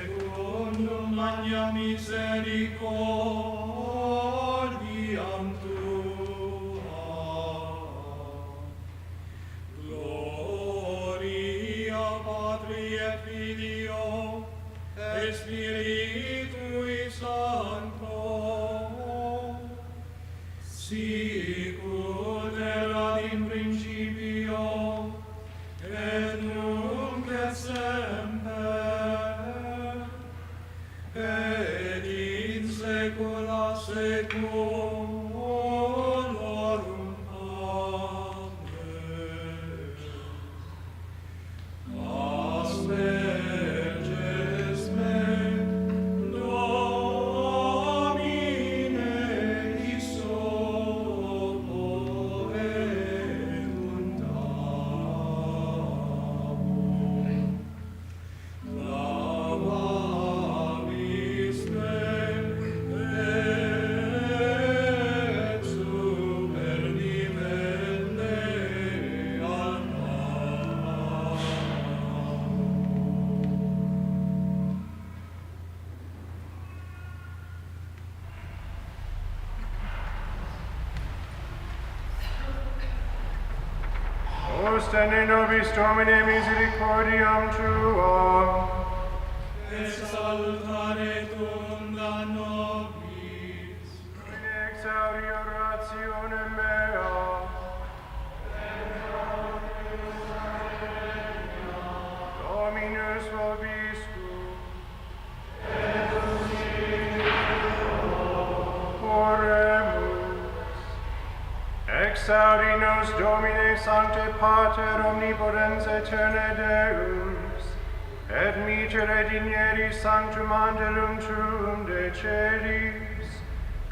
secundum magna misericordiam tua. Gloria Patri et Filio et Spiritui Sancto, sicut erat in principio et nunc et semper, et in saecula saeculorum. Amen. Asperges me, Domine, ipso poemuntabum. Lavavis me, et super nivelle almarum. Ostende nobis Domine misericordiam tuam, Et salutare tunda nobis. exaudi orationem mea, Dominus vobiscum, oremus. Exaudi nos Domine Sancte Pater omnipotens aeterne Deus, et mitere digneris sanctum angelum tuum de celis,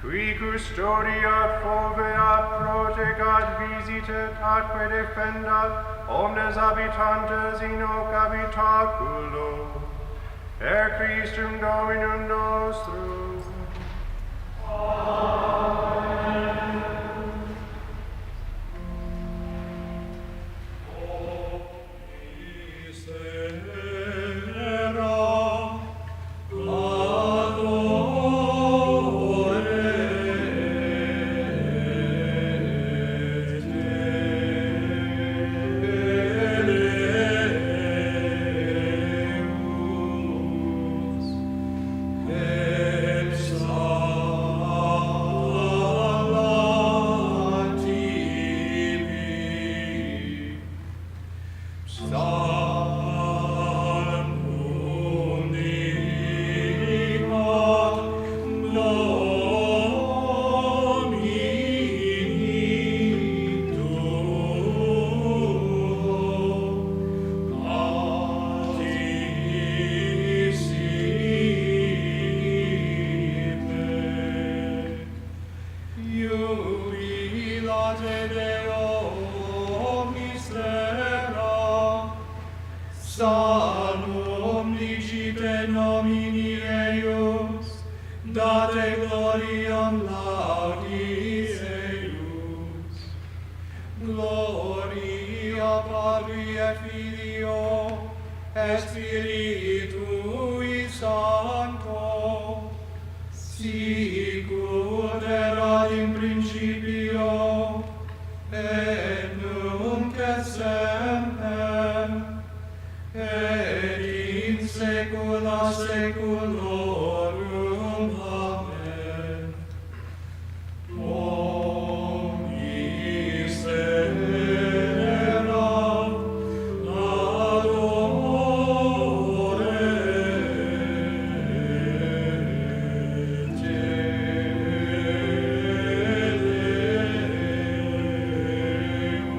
qui custodiat, foveat, protegat, visitet, atque defendat omnes habitantes in hoc habitaculo, per Christum Dominum nostrum. Jubilate Deo mistera, salum licite nomini eius, date gloriam laudis eius. Gloria Patri et Filio et Spiritui Sancto, sicut erat in principio, et nunc et semper, et in saecula saeculorum. Amen. Omnis era adorete Deus.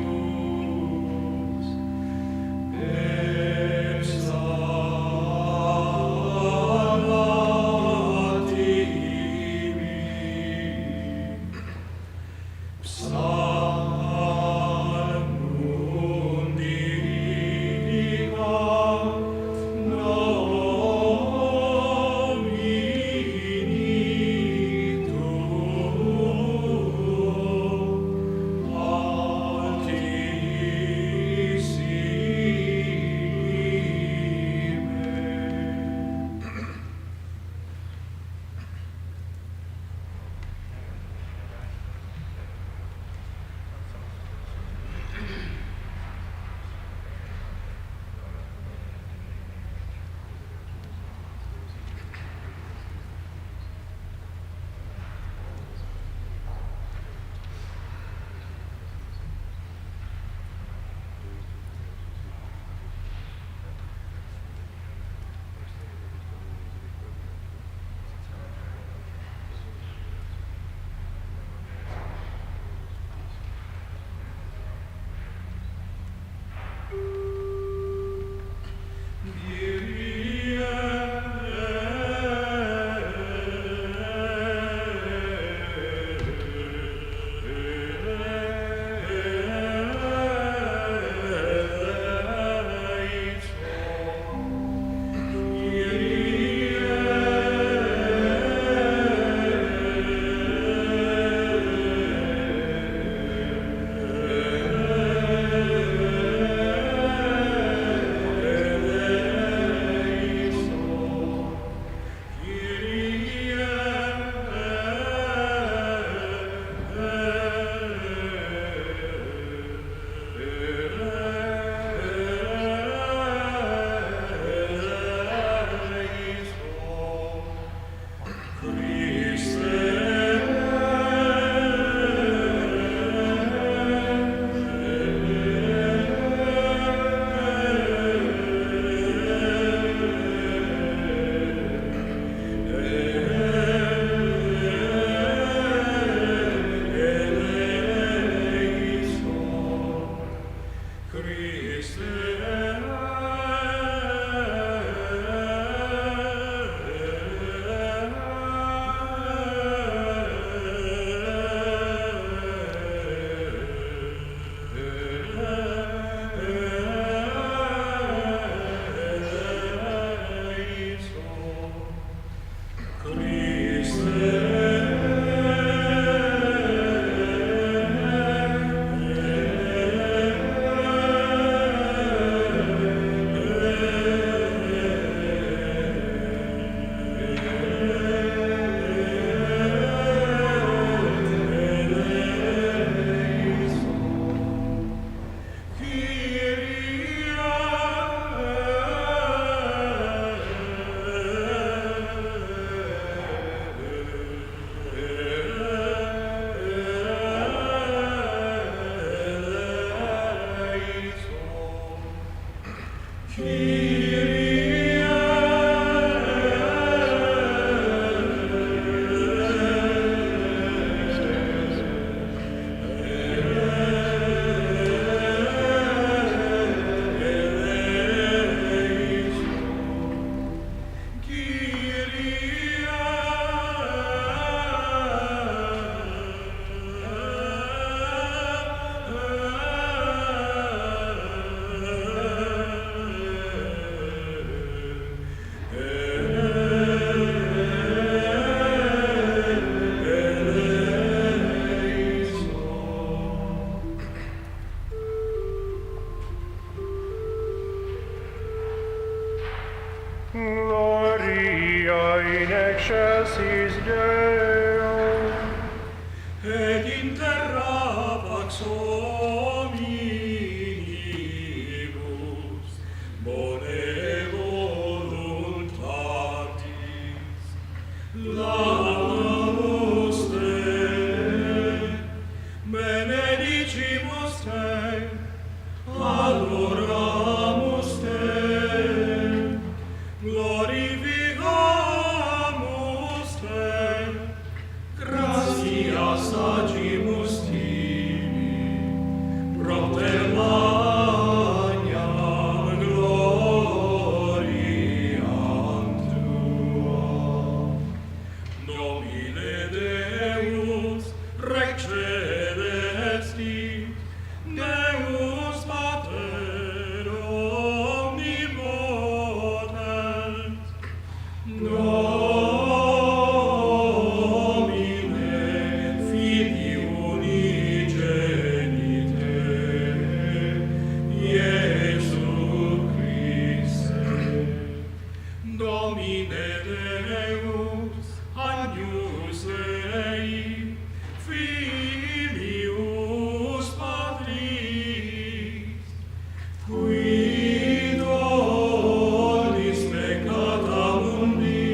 Gloria in excelsis Deo. Et in terra pax hominibus bone voluntatis laudamus te, benedicimus te, adoramus te, glorificamus te, gratias agimus tibi, proclamaniam gloriam tuam. Nomine Deus, Rec celesti, Deus Pater omnipotent, Domine Filii unigenite, Iesu Christe, Domine Deus, Agnus Dei, Filius Patris, qui tollis peccata mundi,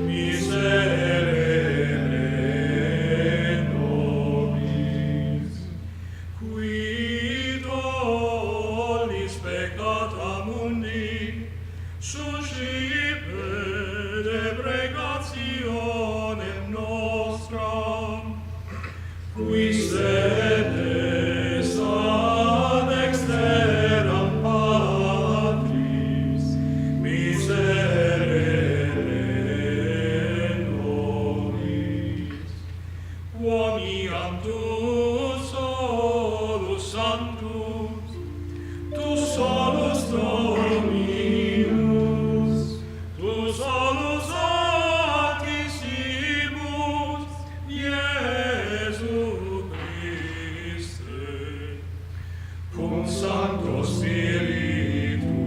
miserere nobis. Qui tollis peccata mundi, suscipe deprecationem nostram, qui sedes ad exteram Patris, miserere nobis. Quoniam tu solus sanctus, tu solus Dominus, tu solus Altissimus, Iesu Christe, cum Sancto Spiritu,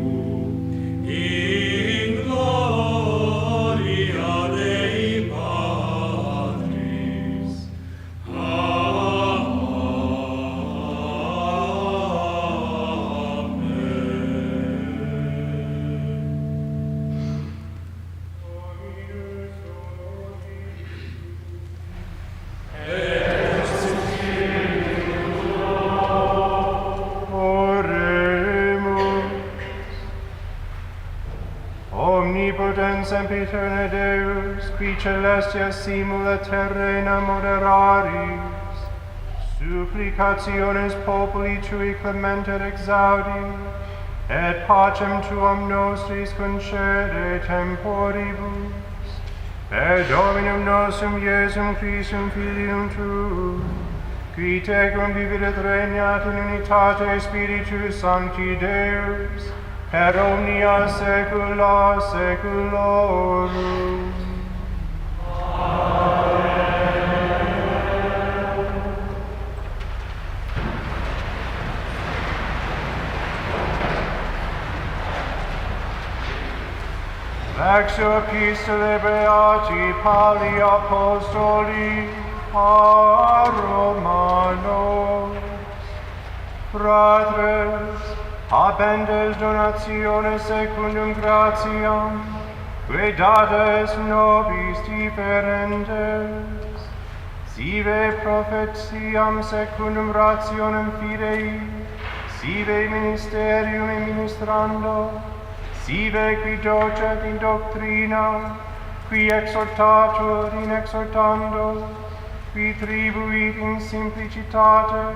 in gloria Dei Patris. Omnipotens sempiterne Deus, qui celestia simula terrena moderaris, supplicationes populi tui clementer exaudi, et pacem tuam nostris concede temporibus, per Dominum nostrum Iesum Christum Filium tuum, qui tecum vivit et regnat in unitate Spiritus Sancti Deus, per omnia saecula saeculorum. Lectio Epistolae Beati Pauli Apostoli a Romanos. Fratres, habendes donationes secundum gratiam, que dates nobis differentes, sive profetiam secundum rationem fidei, sive ministerium ministrando, sive qui docet in doctrina, qui exhortatur in exhortando, qui tribuit in simplicitate,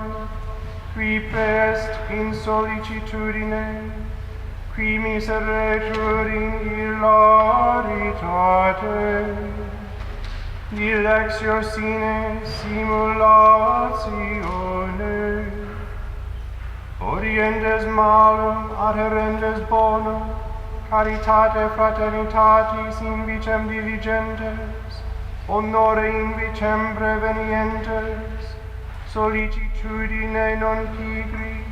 qui prest in solicitudine, qui miseretur in hilaritate, dilectio sine simulatione, orientes malum adherentes bonum, caritate fraternitatis in vicem diligentes, honore in vicem prevenientes, solicitudine non pigri,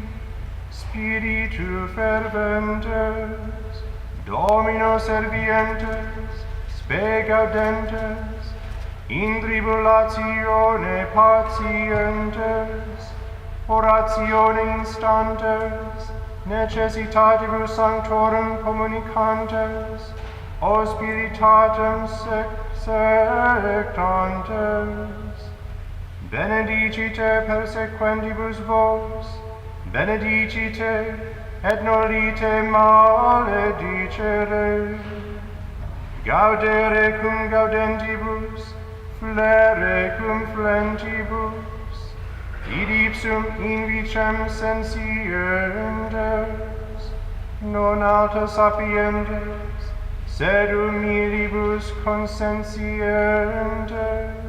spiritu ferventes, Domino servientes, spe gaudentes, in tribulatione patientes, oratione instantes, necessitatibus sanctorum communicantes, o spiritatem sectantes. Benedicite persequentibus vos, benedicite et nolite maledicere. Gaudere cum gaudentibus, flere cum flentibus, id ipsum invicem sensientes, non alta sapientes, sed humilibus consentientes.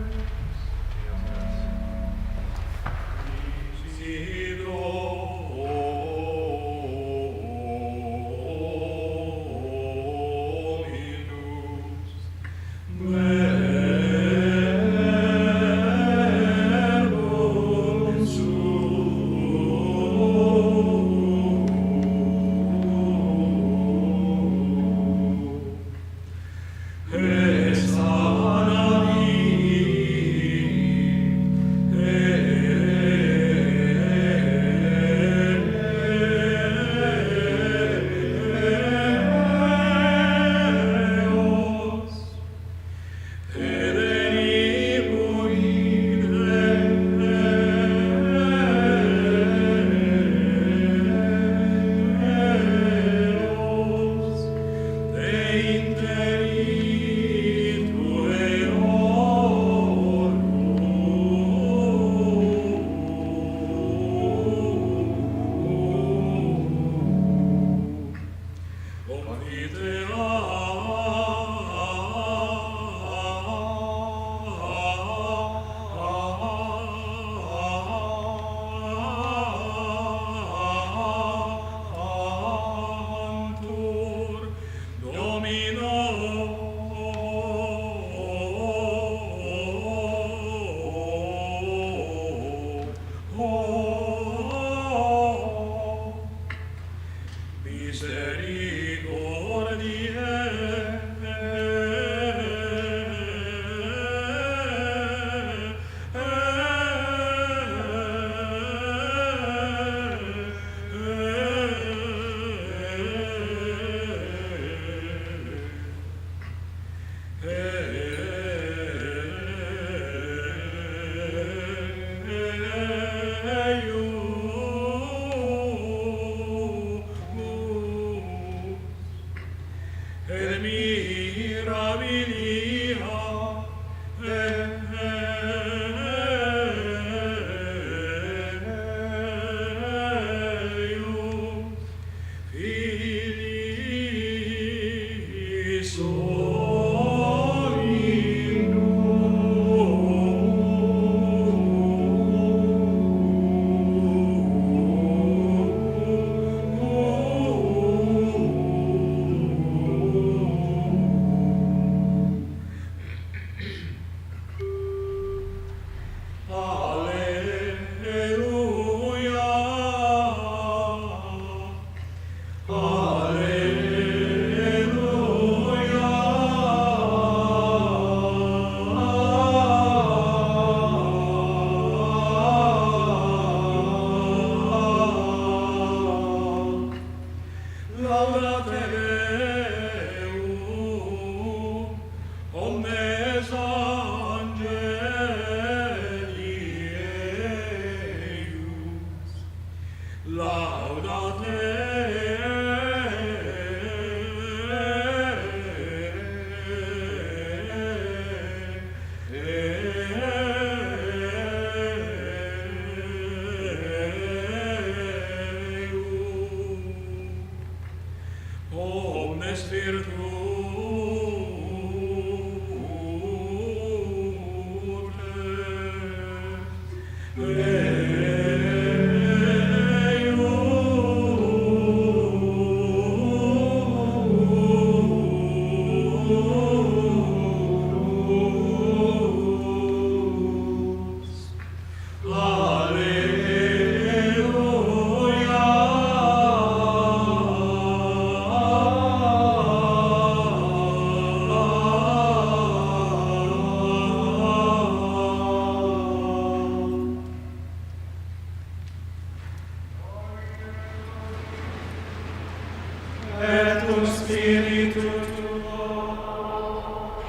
et cum spiritu tuo.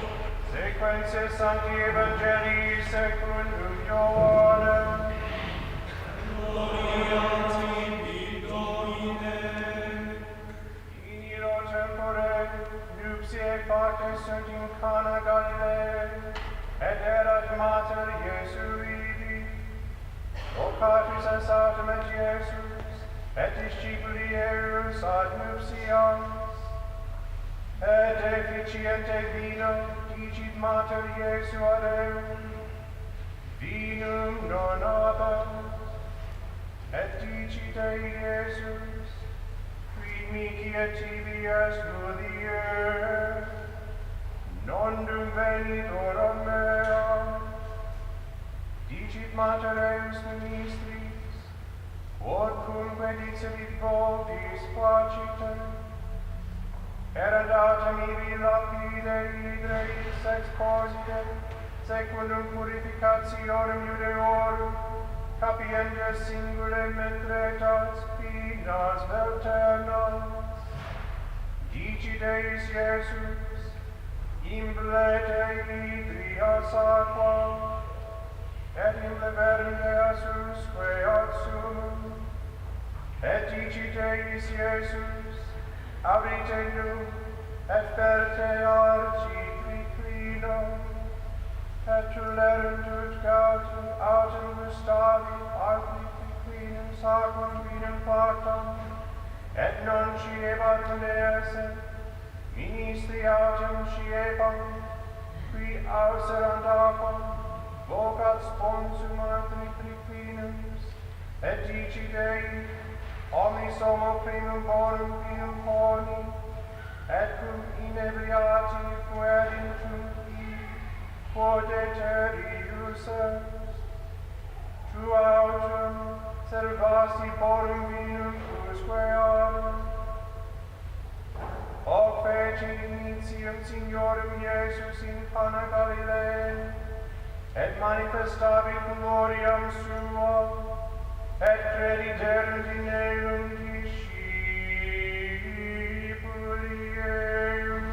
Sequentia Sancti Evangelii secundum Ioannem. Gloria tibi, Domine. In illo tempore nuptiae partes sunt in Cana Galileae, et erat mater Iesu ibi. Vocatus est autem et Iesus, et discipuli eius ad nuptias. Et efficiente vino dicit mater Iesu ad eum, vinum non habet. Et dicit ei Iesus, quid mihi et tibi est mulier, non dum venit ora mea. Dicit mater eius ministris, quod cumque dicebit vobis placite, erat autem ibi lapide hydreis exposite, secundum purificationem Judeorum, capiendas singule metretas pinas velternas. Dicit eis Iesus, imblete hydrias aqua, et in leverme asusque ad sumum. Et dicit eis Iesus, abrite num, et ferte arci triclinum, et tulerum tut gautum autem gustavi arci triclinum sacrum vinum factam, et non sciebat neesset, ministri autem sciebam, qui auserant aquam, vocat sponsum arci triclinums, et dicit ei, omnis homo primum bonum vinum poni, et cum inebriati fuerintum quod eterius est. Tu autem servasti bonum vinum usque adem. Hoc fecit initium Signorum Iesus in Cana Galileae, et manifestavit gloriam suam, et crediterunt in eum discipuli eius.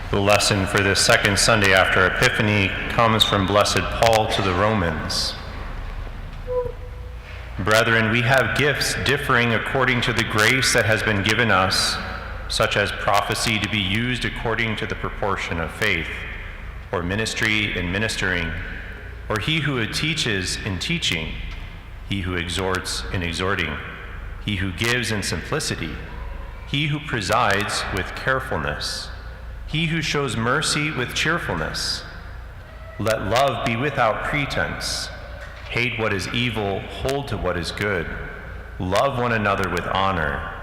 The lesson for this second Sunday after Epiphany comes from Blessed Paul to the Romans. Brethren, we have gifts differing according to the grace that has been given us, such as prophecy to be used according to the proportion of faith, or ministry in ministering, or he who teaches in teaching, he who exhorts in exhorting, he who gives in simplicity, he who presides with carefulness, he who shows mercy with cheerfulness. Let love be without pretense. Hate what is evil, hold to what is good. Love one another with honor.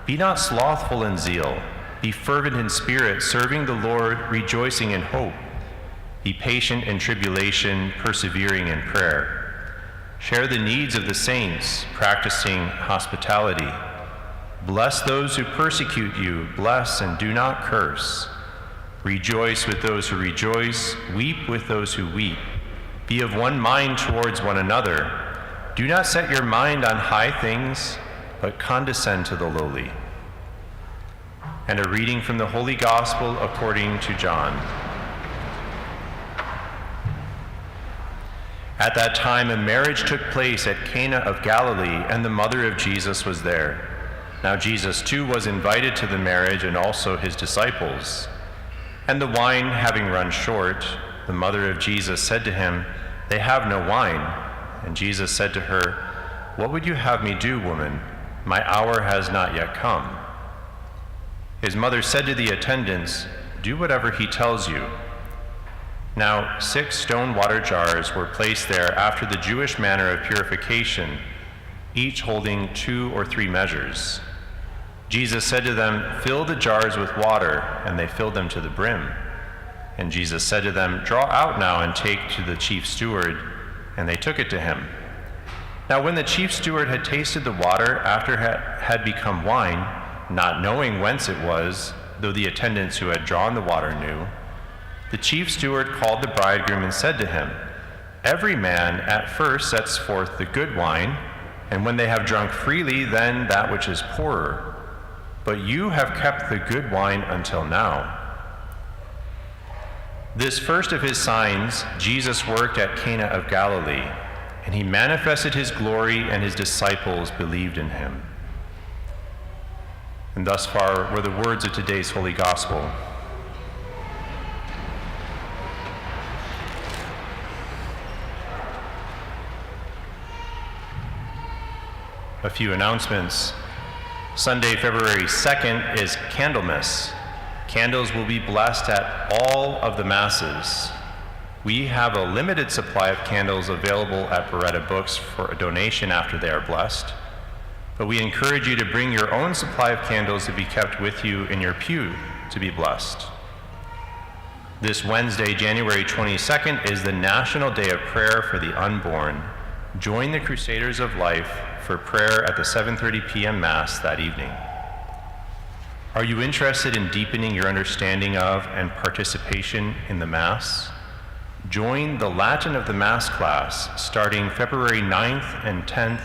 Be not slothful in zeal. Be fervent in spirit, serving the Lord, rejoicing in hope. Be patient in tribulation, persevering in prayer. Share the needs of the saints, practicing hospitality. Bless those who persecute you. Bless and do not curse. Rejoice with those who rejoice, weep with those who weep. Be of one mind towards one another. Do not set your mind on high things, but condescend to the lowly. And a reading from the Holy Gospel according to John. At that time, a marriage took place at Cana of Galilee, and the mother of Jesus was there. Now Jesus too was invited to the marriage, and also his disciples. And the wine having run short, the mother of Jesus said to him, "They have no wine." And Jesus said to her, "What would you have me do, woman? My hour has not yet come." His mother said to the attendants, "Do whatever he tells you." Now 6 stone water jars were placed there after the Jewish manner of purification, each holding 2 or 3 measures. Jesus said to them, "Fill the jars with water," and they filled them to the brim. And Jesus said to them, "Draw out now and take to the chief steward," and they took it to him. Now when the chief steward had tasted the water after it had become wine, not knowing whence it was, though the attendants who had drawn the water knew, the chief steward called the bridegroom and said to him, "Every man at first sets forth the good wine, and when they have drunk freely, then that which is poorer. But you have kept the good wine until now." This first of his signs Jesus worked at Cana of Galilee, and he manifested his glory, and his disciples believed in him. And thus far were the words of today's Holy Gospel. A few announcements. Sunday, February 2nd is Candlemas. Candles will be blessed at all of the Masses. We have a limited supply of candles available at Beretta Books for a donation after they are blessed, but we encourage you to bring your own supply of candles to be kept with you in your pew to be blessed. This Wednesday, January 22nd, is the National Day of Prayer for the Unborn. Join the Crusaders of Life for prayer at the 7:30 p.m. Mass that evening. Are you interested in deepening your understanding of and participation in the Mass? Join the Latin of the Mass class starting February 9th and 10th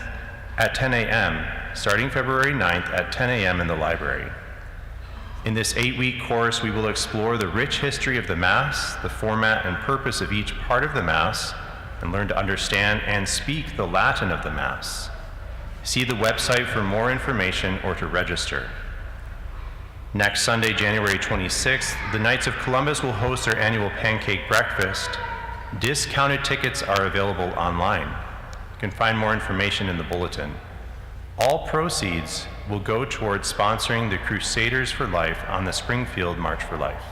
at 10 a.m., starting February 9th at 10 a.m. in the library. In this 8-week course, we will explore the rich history of the Mass, the format and purpose of each part of the Mass, and learn to understand and speak the Latin of the Mass. See the website for more information or to register. Next Sunday, January 26th, the Knights of Columbus will host their annual pancake breakfast. Discounted tickets are available online. You can find more information in the bulletin. All proceeds will go towards sponsoring the Crusaders for Life on the Springfield March for Life.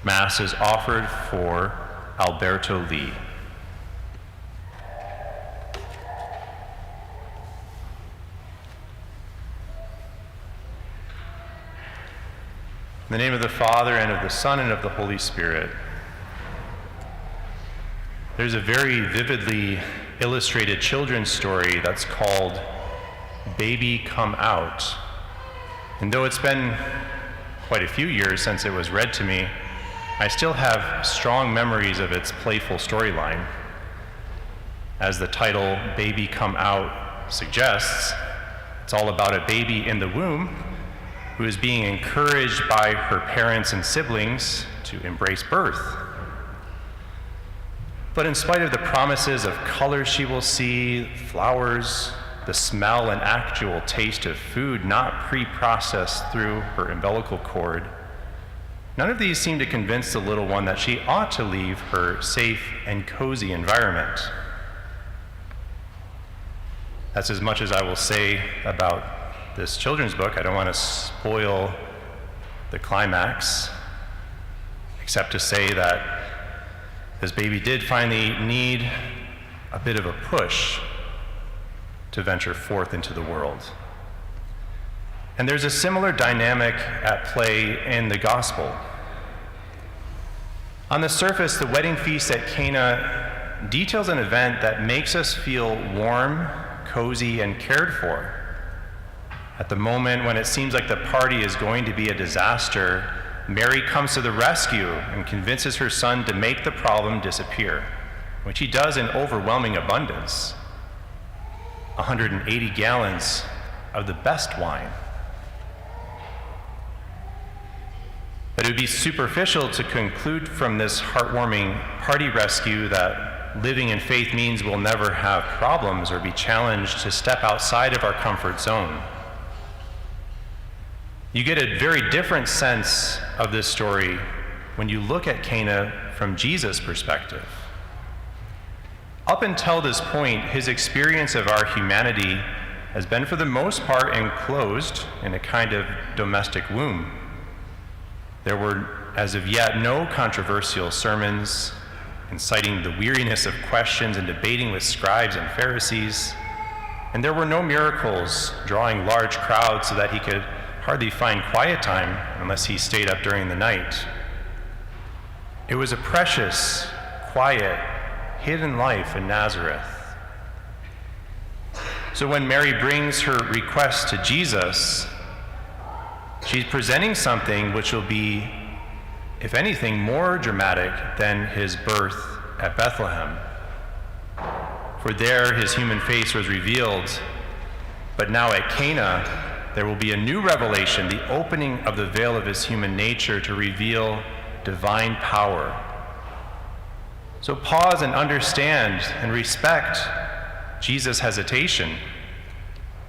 Mass is offered for Alberto Lee. In the name of the Father, and of the Son, and of the Holy Spirit. There's a very vividly illustrated children's story that's called Baby Come Out. And though it's been quite a few years since it was read to me, I still have strong memories of its playful storyline. As the title, Baby Come Out, suggests, it's all about a baby in the womb who is being encouraged by her parents and siblings to embrace birth. But in spite of the promises of colors she will see, flowers, the smell and actual taste of food not pre-processed through her umbilical cord, none of these seem to convince the little one that she ought to leave her safe and cozy environment. That's as much as I will say about this children's book. I don't want to spoil the climax, except to say that this baby did finally need a bit of a push to venture forth into the world. And there's a similar dynamic at play in the gospel. On the surface, the wedding feast at Cana details an event that makes us feel warm, cozy, and cared for. At the moment when it seems like the party is going to be a disaster, Mary comes to the rescue and convinces her son to make the problem disappear, which he does in overwhelming abundance. 180 gallons of the best wine. But it would be superficial to conclude from this heartwarming party rescue that living in faith means we'll never have problems or be challenged to step outside of our comfort zone. You get a very different sense of this story when you look at Cana from Jesus' perspective. Up until this point, his experience of our humanity has been for the most part enclosed in a kind of domestic womb. There were, as of yet, no controversial sermons inciting the weariness of questions and debating with scribes and Pharisees. And there were no miracles drawing large crowds so that he could hardly find quiet time unless he stayed up during the night. It was a precious, quiet, hidden life in Nazareth. So when Mary brings her request to Jesus, she's presenting something which will be, if anything, more dramatic than his birth at Bethlehem. For there his human face was revealed, but now at Cana there will be a new revelation, the opening of the veil of his human nature to reveal divine power. So pause and understand and respect Jesus' hesitation.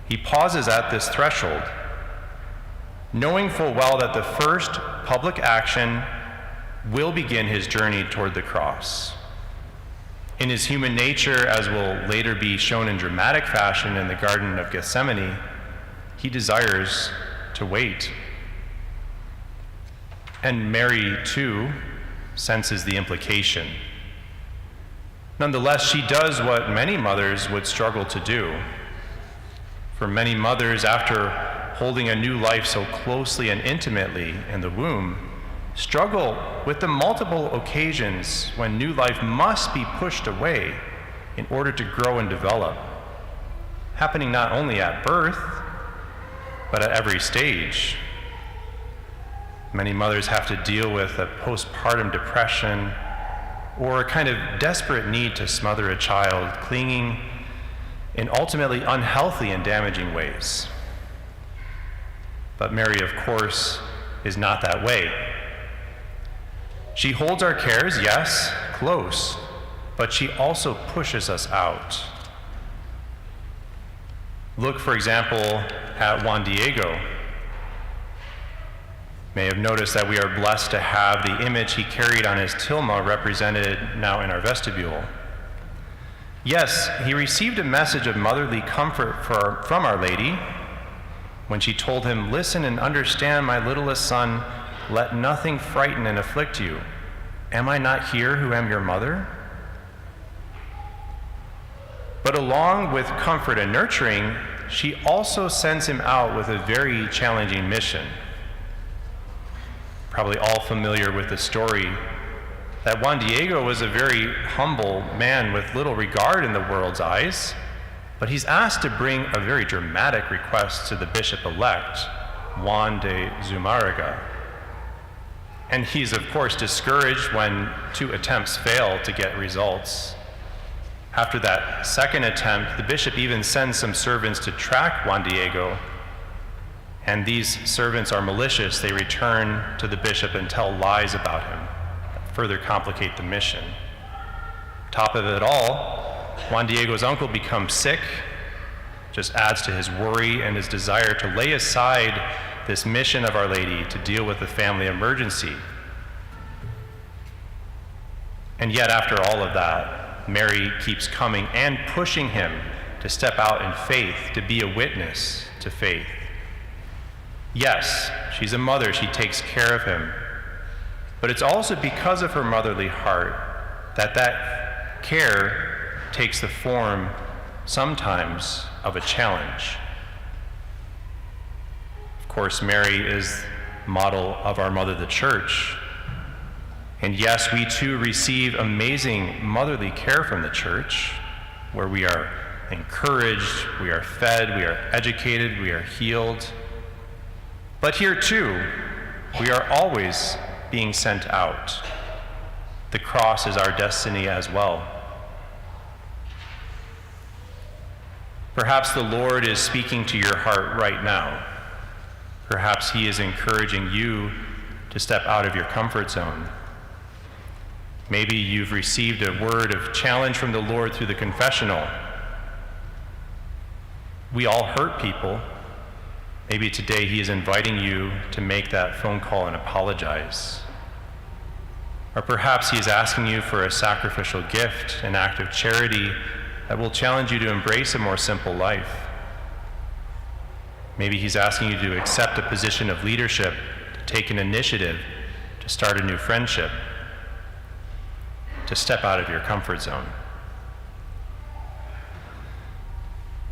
He pauses at this threshold, knowing full well that the first public action will begin his journey toward the cross. In his human nature, as will later be shown in dramatic fashion in the Garden of Gethsemane, he desires to wait. And Mary, too, senses the implication. Nonetheless, she does what many mothers would struggle to do. For many mothers, after holding a new life so closely and intimately in the womb, struggle with the multiple occasions when new life must be pushed away in order to grow and develop, happening not only at birth, but at every stage. Many mothers have to deal with a postpartum depression or a kind of desperate need to smother a child, clinging in ultimately unhealthy and damaging ways. But Mary, of course, is not that way. She holds our cares, yes, close, but she also pushes us out. Look, for example, at Juan Diego. You may have noticed that we are blessed to have the image he carried on his tilma represented now in our vestibule. Yes, he received a message of motherly comfort from Our Lady when she told him, "Listen and understand, my littlest son, let nothing frighten and afflict you. Am I not here who am your mother?" But along with comfort and nurturing, she also sends him out with a very challenging mission. Probably all familiar with the story that Juan Diego was a very humble man with little regard in the world's eyes, but he's asked to bring a very dramatic request to the bishop-elect, Juan de Zumárraga. And he's, of course, discouraged when 2 attempts fail to get results. After that second attempt, the bishop even sends some servants to track Juan Diego, and these servants are malicious. They return to the bishop and tell lies about him that further complicate the mission. Top of it all, Juan Diego's uncle becomes sick, just adds to his worry and his desire to lay aside this mission of Our Lady to deal with the family emergency. And yet, after all of that, Mary keeps coming and pushing him to step out in faith, to be a witness to faith. Yes, she's a mother, she takes care of him, but it's also because of her motherly heart that care takes the form, sometimes, of a challenge. Of course, Mary is model of our mother, the Church. And yes, we too receive amazing motherly care from the Church, where we are encouraged, we are fed, we are educated, we are healed. But here too, we are always being sent out. The cross is our destiny as well. Perhaps the Lord is speaking to your heart right now. Perhaps he is encouraging you to step out of your comfort zone. Maybe you've received a word of challenge from the Lord through the confessional. We all hurt people. Maybe today he is inviting you to make that phone call and apologize. Or perhaps he is asking you for a sacrificial gift, an act of charity that will challenge you to embrace a more simple life. Maybe he's asking you to accept a position of leadership, to take an initiative, to start a new friendship, to step out of your comfort zone.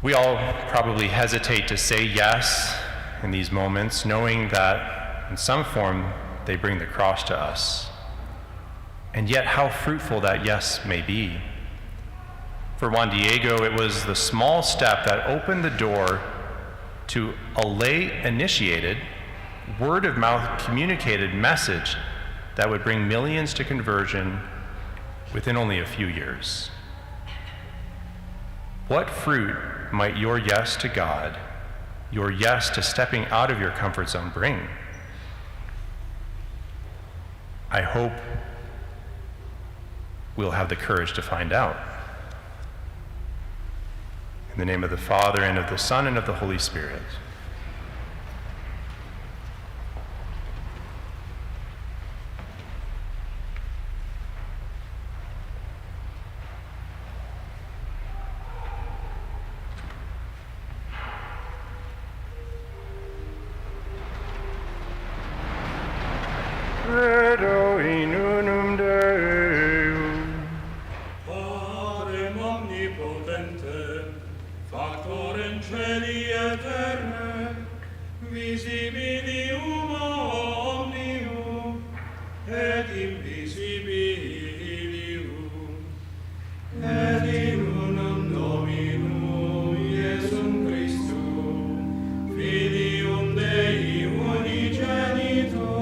We all probably hesitate to say yes in these moments, knowing that in some form they bring the cross to us. And yet how fruitful that yes may be. For Juan Diego, it was the small step that opened the door to a lay-initiated, word-of-mouth communicated message that would bring millions to conversion within only a few years. What fruit might your yes to God, your yes to stepping out of your comfort zone bring? I hope we'll have the courage to find out. In the name of the Father, and of the Son, and of the Holy Spirit. Credo in unum Deum. Parem omnipotentem, factorem celi et terrae, visibilium omnium, et invisibilium, et in unum Dominum Iesum Christum, Filium Dei unigenitum,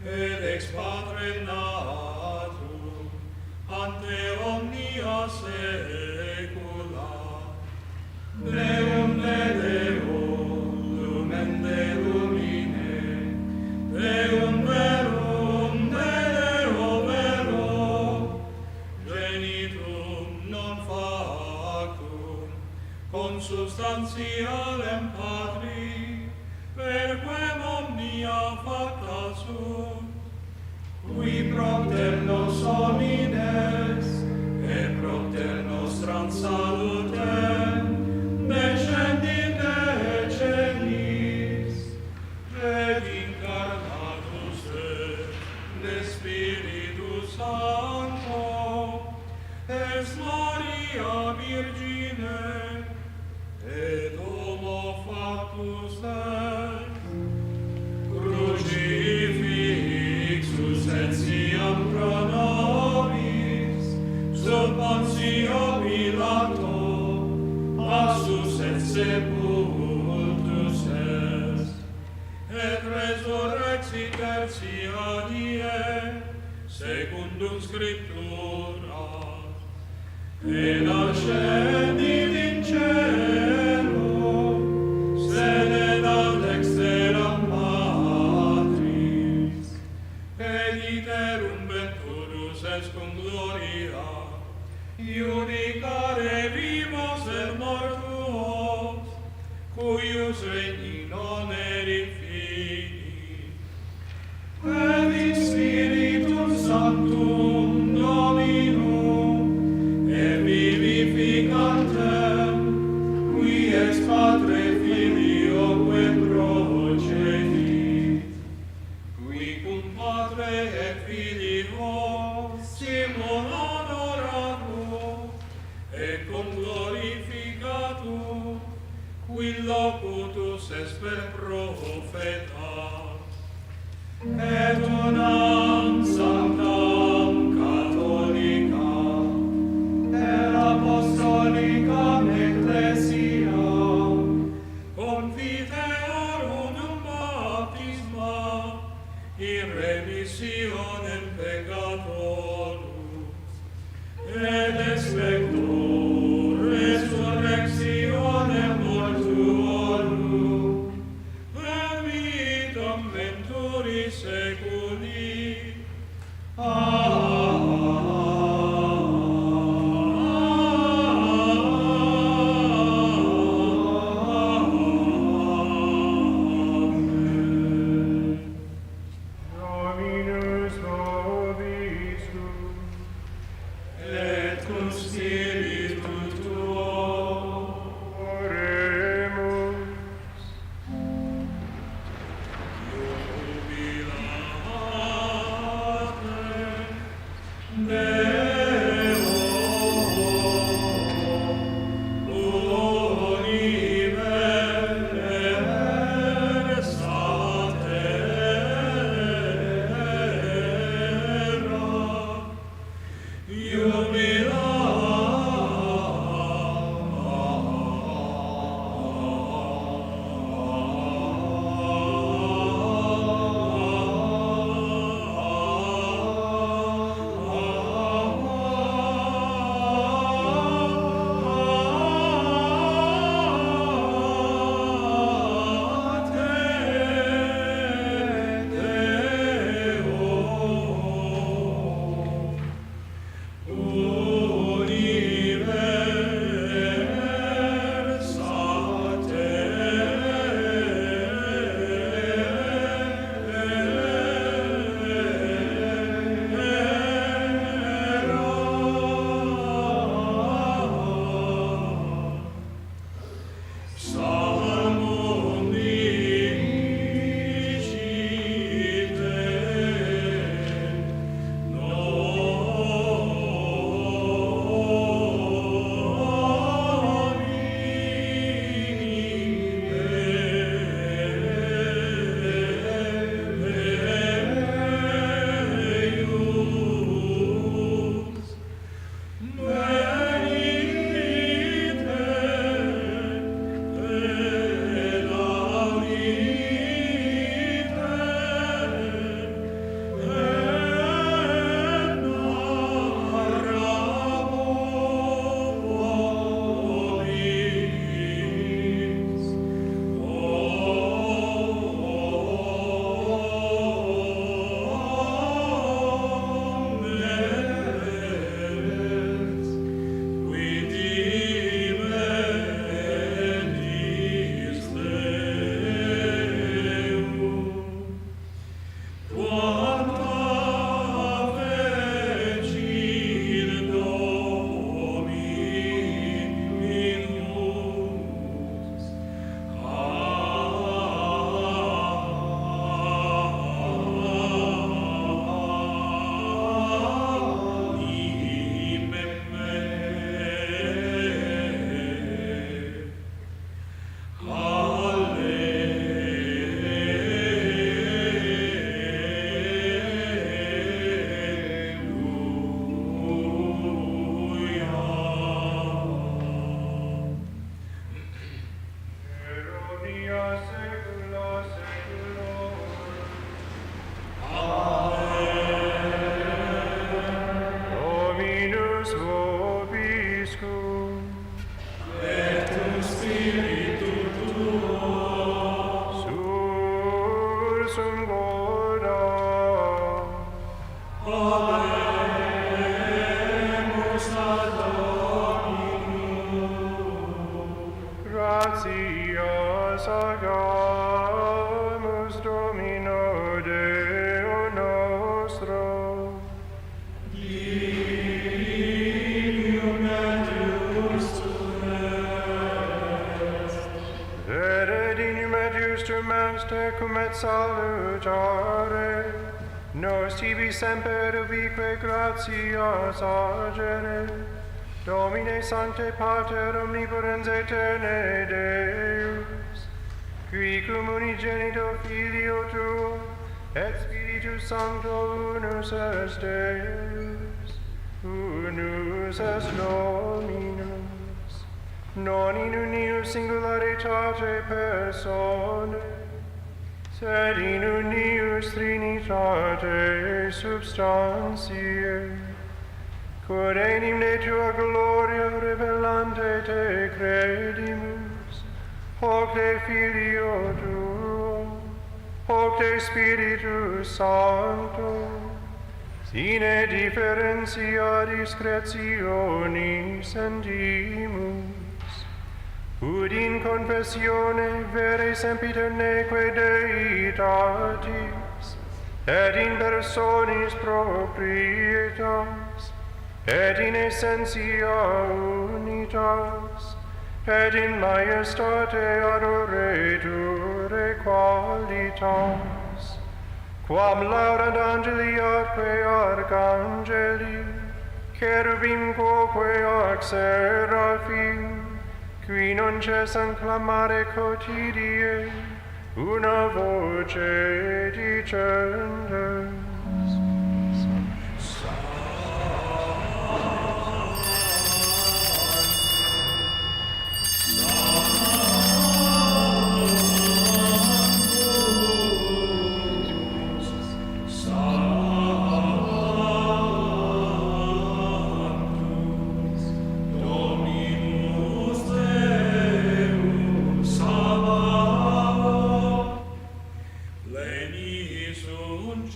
et ex Patrem natum, ante omnia saecula, Deum de Deum, lumen de lumine, Deum verum de Deo vero, genitum non factum, consubstantialem Patri, perquem omnia facta sunt, qui propter nos homines, et propter nostram salutem, descendit de celis, et incarnatus et de Spiritus Sancto, ex Maria Virgine, et homo factus est, crucifixus et siam pro nobis, sub Pontio Pilato, passus et sepultus est, et resurrexit tertia die, secundum Scripturas, et ascendit in cielo, sedet ad dexteram Patris, et iterum venturus est cum gloria, iudicare vivos et mortuos, cuius regni non erit finit, et in Spiritum Sanctum Dominum, et vivificantem, qui ex Patre Filioque procedit, qui cum Patre et Filio simul adoratur, et cum glorificatur, qui locutus est per profetas, et unam sanctam catholicam, et apostolicam ecclesiam, confiteorum baptisma, in remissionem peccatorum, et expecto resurrectionem mortuorum, et vitam venturi seculi. gratias agamus Domino Deo nostro. Dignum et justum est. Vere dignum et justum est tecum et salutare, nos tibi semper ubique gratias agere, Domine Sancte Pater omnipotens aeterne Deus, qui cum unigenito Filio Tuo, et Spiritus Sancto unus est Deus, unus est Dominus, non in unius singularitate personae, sed in unius Trinitate substantiae, quod enim de tua gloria revelante te credimus, hoc de Filio Tuo, hoc de Spiritus Sancto, sine differentia discretioni sentimus, ud in confessione vere sempiterneque Deitatis, et in personis proprietas, et in essentia unitas, et in majestate adoreture qualitas, quam laudant angeli atque arcangeli, cherubim quoque ac seraphim, qui non cessant clamare quotidie, una voce dicentes. Pleni sunt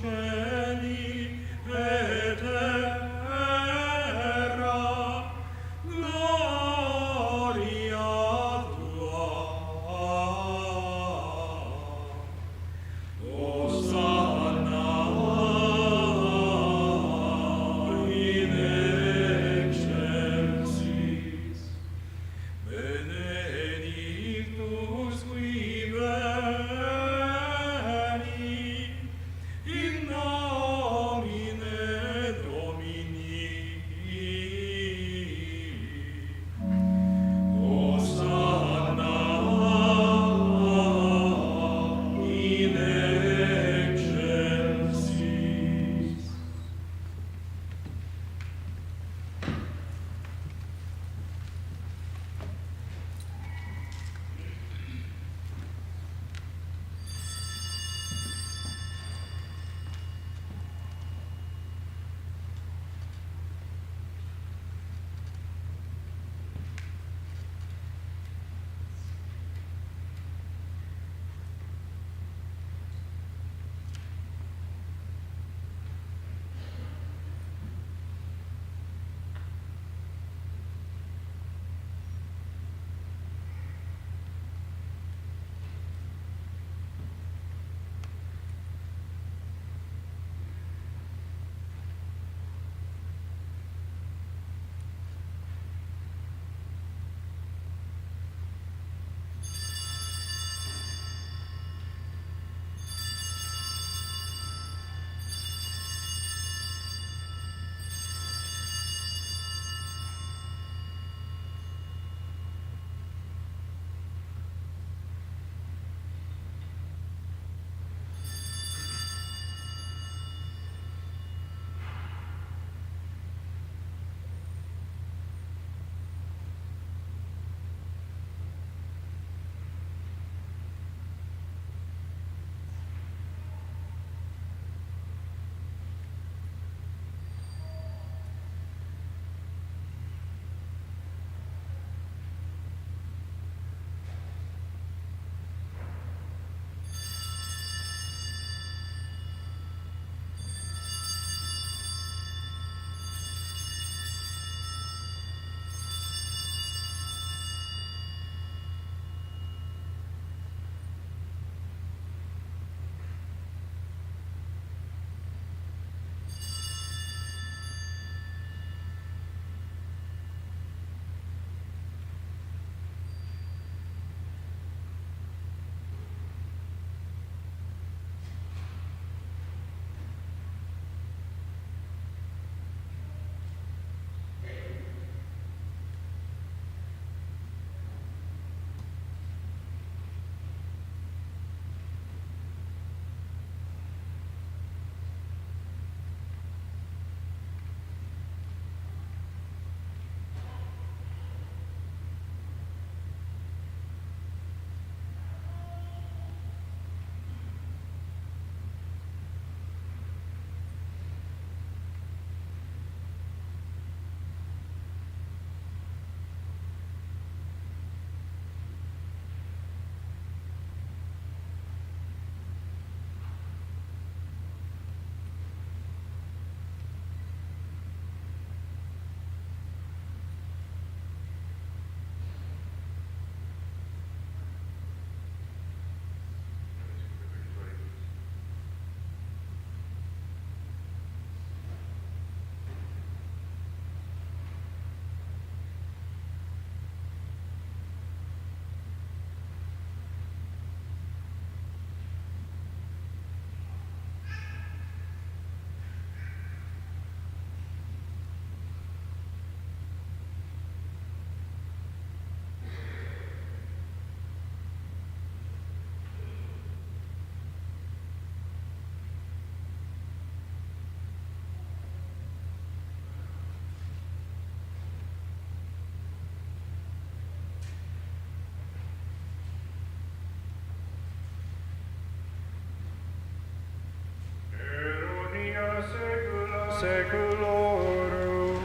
saeculorum.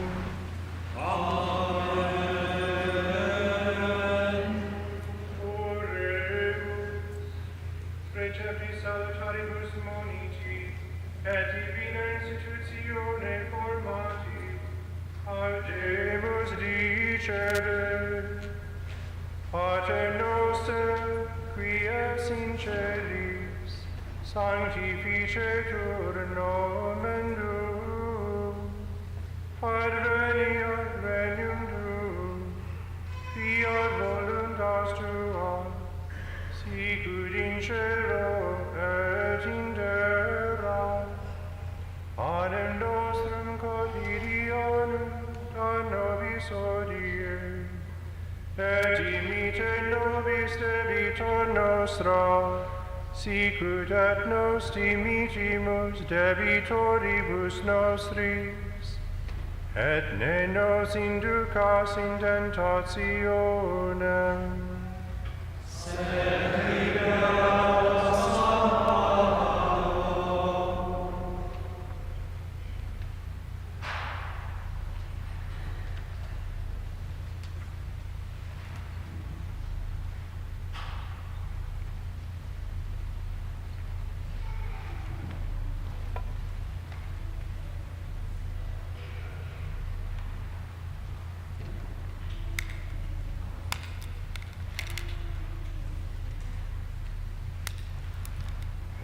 Amen. Oremus, recepti salutaribus moniti, et divina institutione formati, audemus dicere, Pater noster, qui es in celis, sanctificetur nomen tuum, adveniat regnum tuum, fiat voluntas tua, sicut in cielo et in terra. Panem nostrum quotidianum da nobis hodie, et imite nobis debitor nostra, sicut et nos dimitimus debitoribus nostris, et ne nos inducas in tentationem,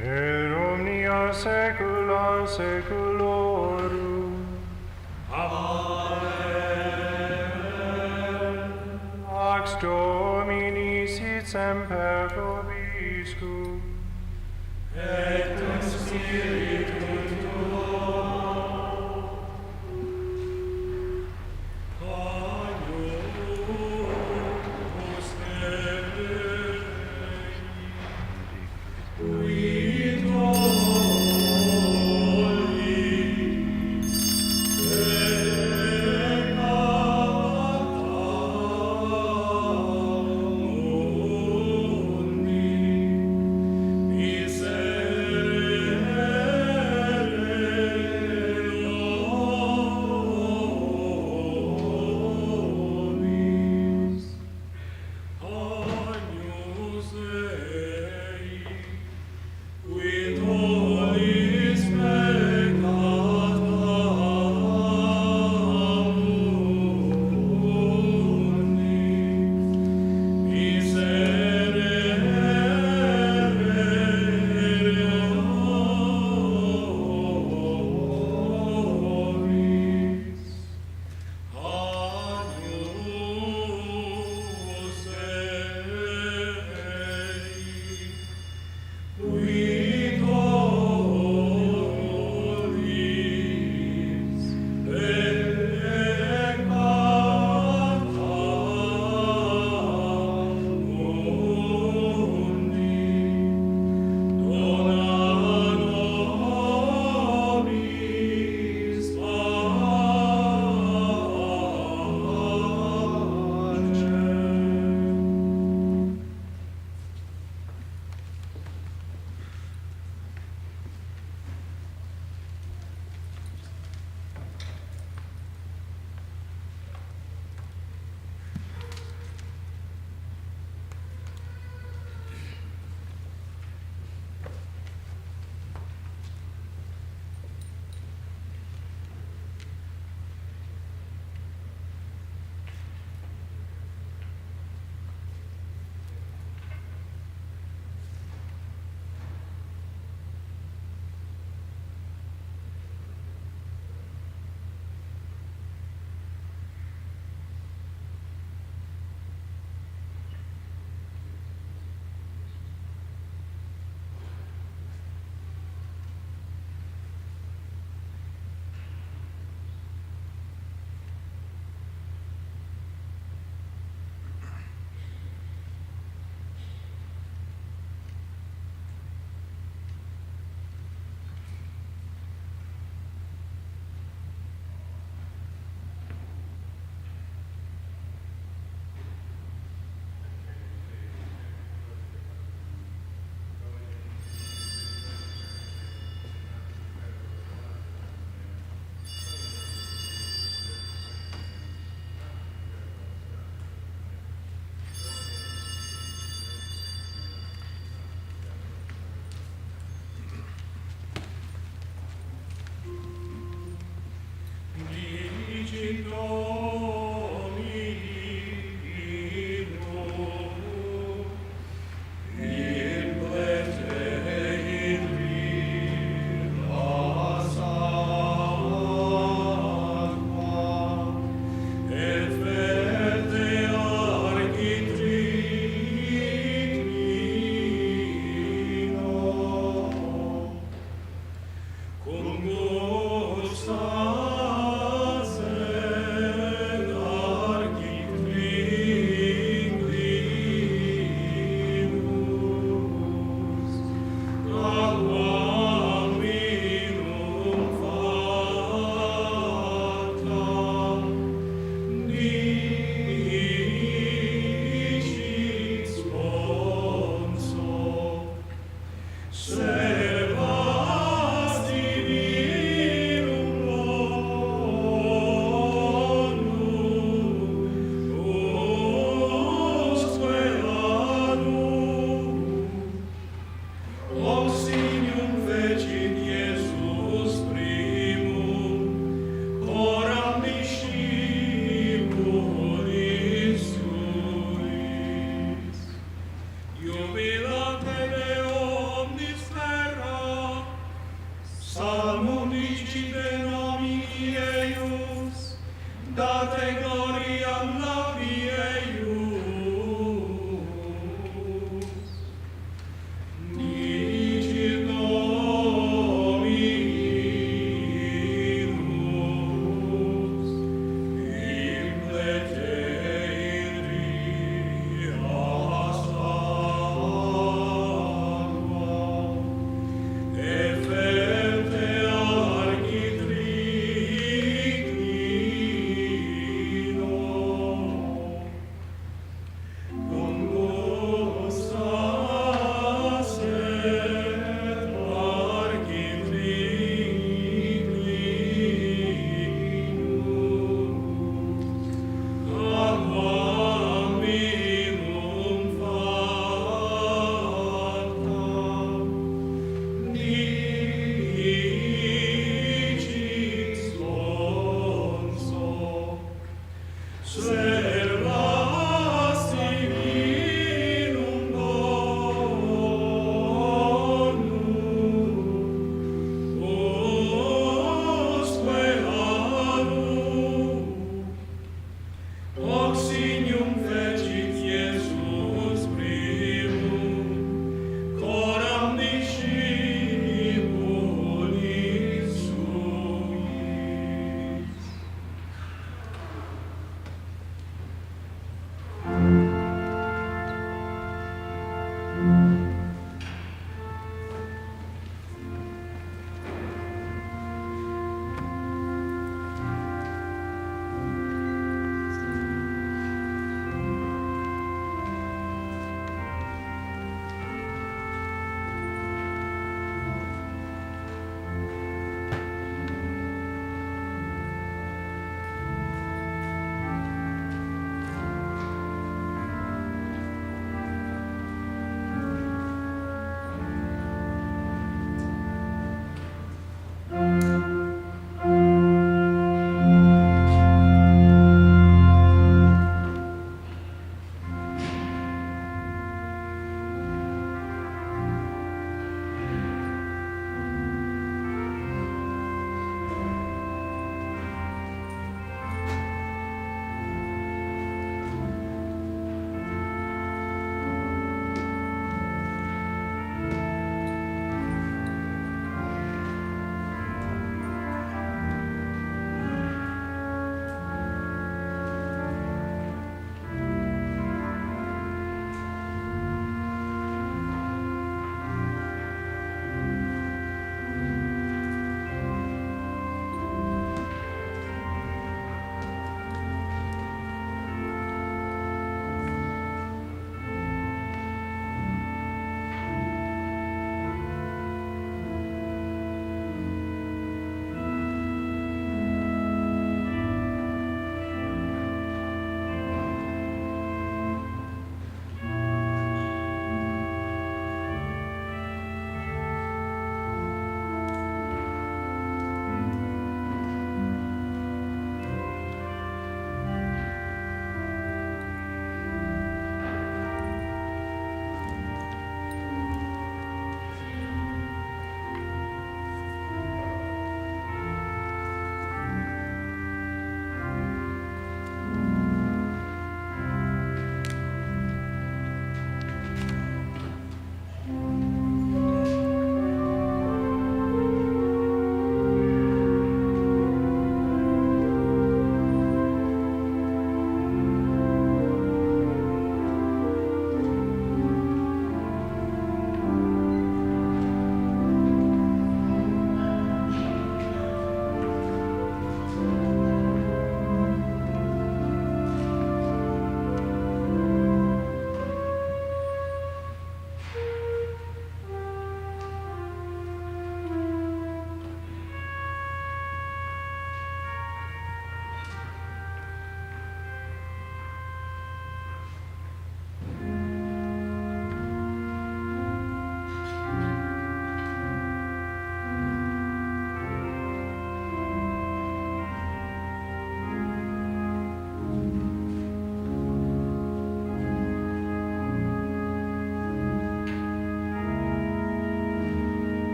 per omnia saecula saeculorum. Amen. Pax Domini sit semper vobiscum. Et cum spiritu tuo. Agnus Dei, qui tollis peccata mundi, miserere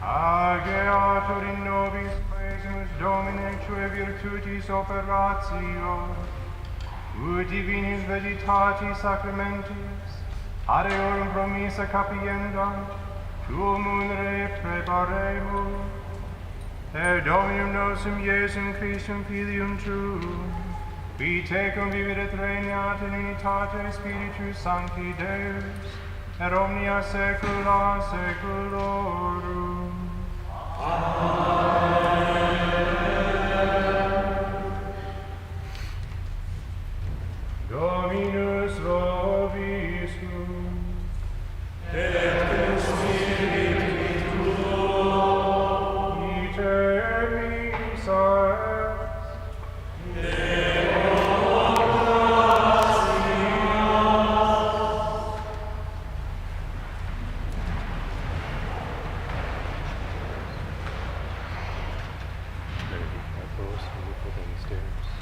Ageatur in nobis praesemus Domine tue virtutis operatio, ut divinis vegetatis sacramentis, areorum promissa capiendant, tuum unere preparemus, per Dominum nostrum Iesum Christum Filium tuum, qui tecum vivit et regnat in unitate Spiritus Sancti Deus, per omnia saecula saeculorum. Dominus vobiscum. Et cum spiritu tuo. Ite missa Stairs.